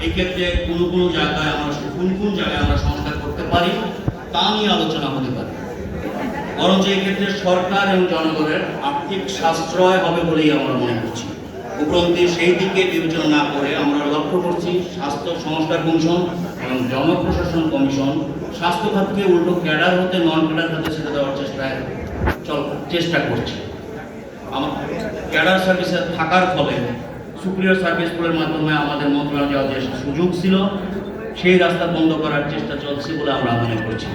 এই ক্ষেত্রে কোন জায়গায় আমরা সংস্কার করতে পারি তা নিয়ে আলোচনা হতে পারে। বরঞ্চ এই ক্ষেত্রে সরকার এবং জনগণের আর্থিক সাশ্রয় হবে বলেই আমরা মনে করছি। উপরন্তু সেই দিকে বিবেচনা না করে আমরা লক্ষ্য করছি স্বাস্থ্য সংস্কার কমিশন এবং জনপ্রশাসন কমিশন স্বাস্থ্য খাতকে উল্টো ক্যাডার হতে নন ক্যাডার খাতে ছেড়ে দেওয়ার চেষ্টা করছে। আমার ক্যাডার সার্ভিসে থাকার ফলে সুপ্রিয়র সার্ভিস স্কুলের মাধ্যমে আমাদের মন্ত্রণালয় যাওয়ার যে সুযোগ ছিল সেই রাস্তা বন্ধ করার চেষ্টা চলছে বলে আমরা মনে করছি।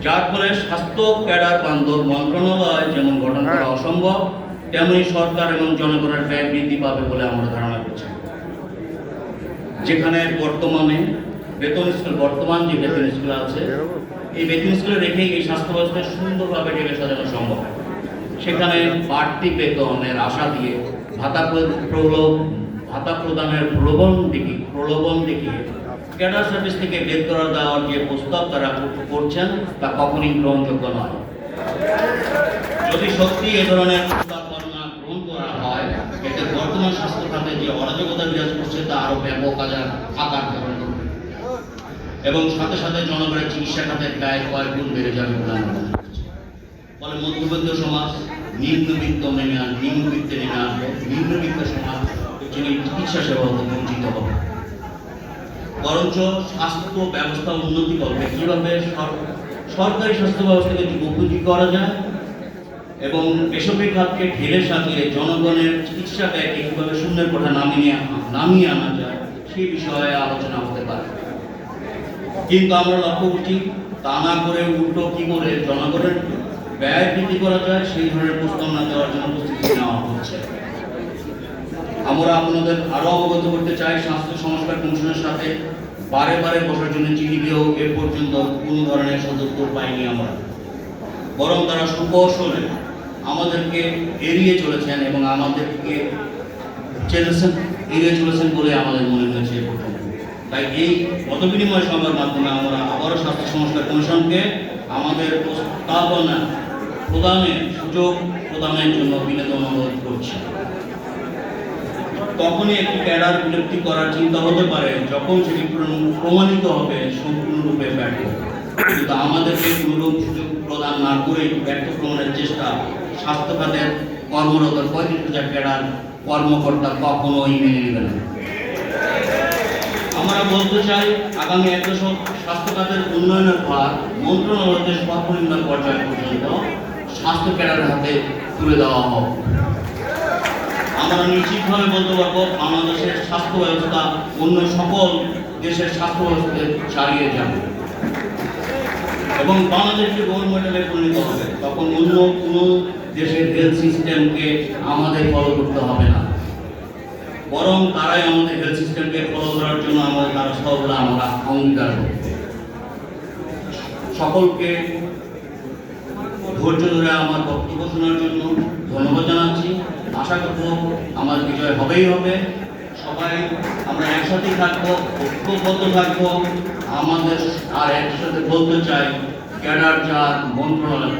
যার ফলে স্বাস্থ্য ক্যাডার বান্ধব মন্ত্রণালয় যেমন গঠন করা অসম্ভব, তেমনি সরকার এবং জনগণের ব্যয় বৃদ্ধি পাবে বলে আমরা ধারণা করছি। যেখানে বর্তমান যে বেতন স্কুল আছে, এই বেতন স্কুলে রেখেই এই স্বাস্থ্য ব্যবস্থা সুন্দরভাবে ঢেলে সাজানো সম্ভব। সেখানে বাড়তি বেতনের আশা দিয়ে ভাতা প্রদানের প্রলোভন দেখিয়ে ক্যাডার সার্ভিস থেকে বের করা দেওয়ার যে প্রস্তাব তারা করছেন তা কখনই গ্রহণযোগ্য নয়। যদি সত্যি এ ধরনের প্রস্তাবনা গ্রহণ করা হয়, এতে বর্তমান স্বাস্থ্য খাতে যে অরাজকতা বিরাজ করছে তা আরো ব্যাপক আকার ধারণ করবে এবং সাথে সাথে জনগণের চিকিৎসা খাতের ব্যয় কয়েক গুণ বেড়ে যাবে বলে আমরা মনে করছি। ফলে মধ্যবিত্ত সমাজ নিম্নবিত্তে নেমে আসবে, নিম্নবিত্ত সমাজ যিনি চিকিৎসা সেবা হতে বঞ্চিত হবে। বরঞ্চ স্বাস্থ্য ব্যবস্থা উন্নতি করবে কিভাবে সরকারি স্বাস্থ্য ব্যবস্থাকে উপযোগী করা যায় এবং বেসরকারি খাতকে ঢেলে সাজিয়ে জনগণের চিকিৎসা ব্যয়কে কিভাবে শূন্যের কোঠা নামিয়ে আনা যায় সেই বিষয়ে আলোচনা হতে পারে। কিন্তু আমরা লক্ষ্য করছি তা না করে উল্টো কি করে জনগণের ব্যয় বৃদ্ধি করা যায় সেই ধরনের প্রস্তাবনা দেওয়ার জন্য প্রস্তুতি নেওয়া হচ্ছে। আমরা আপনাদের আরো অবগত করতে চাই, স্বাস্থ্য সংস্কার কমিশনের সাথে বারে বসার জন্য চিঠি দিয়েও এ পর্যন্ত কোনো ধরনের সদুত্তর পাইনি আমরা। বরং তারা সুকৌশলে আমাদেরকে এড়িয়ে চলেছেন এবং আমাদেরকে এড়িয়ে চলেছেন বলে আমাদের মনে হয়েছে প্রথম। তাই এই মতবিনিময় সভার মাধ্যমে আমরা আবারও স্বাস্থ্য সংস্কার কমিশনকে আমাদের প্রস্তাবনা প্রদানের সুযোগ প্রদানের জন্য বিনীত অনুরোধ করছি। তখনই একটি ক্যাডার বিলুপ্তি করার চিন্তা হতে পারে যখন সেটি প্রমাণিত হবে সম্পূর্ণরূপে ব্যর্থ। কিন্তু আমাদেরকে কোনোরূপ সুযোগ প্রদান না করে ব্যর্থ প্রমাণের চেষ্টা স্বাস্থ্য খাতের কর্মরত 35,000 ক্যাডার কর্মকর্তা কখনোই মেনে নেবে না। আমরা বলতে চাই আগামী 1 দশক স্বাস্থ্য খাতের উন্নয়নের ভার মন্ত্রণালয়তে সর্বনিম্ন পর্যায় পর্যন্ত স্বাস্থ্য ক্যাডারের হাতে তুলে দেওয়া হোক। আমরা নিশ্চিতভাবে বলতে পারবো বাংলাদেশের স্বাস্থ্য ব্যবস্থা অন্য সকল দেশের স্বাস্থ্য ব্যবস্থাকে ছাড়িয়ে যাবে এবং বাংলাদেশকে গোল্ড মেডেলে পরিণত হবে। তখন অন্য কোনো দেশের হেলথ সিস্টেমকে আমাদের ফলো করতে হবে না, বরং তারাই আমাদের হেলথ সিস্টেমকে ফলো করার জন্য আমাদের দ্বারস্থ বলে আমরা অঙ্গীকার করব। সকলকে ধৈর্য ধরে আমার বক্তব্য শোনার জন্য ধন্যবাদ জানাচ্ছি। আশা করব আমার বিজয় হবেই হবে। সবাই আমরা একসাথেই থাকবো, ঐক্যবদ্ধ থাকবো। আমাদের আর একসাথে বলতে চাই ক্যাডার যার মন্ত্রণালয়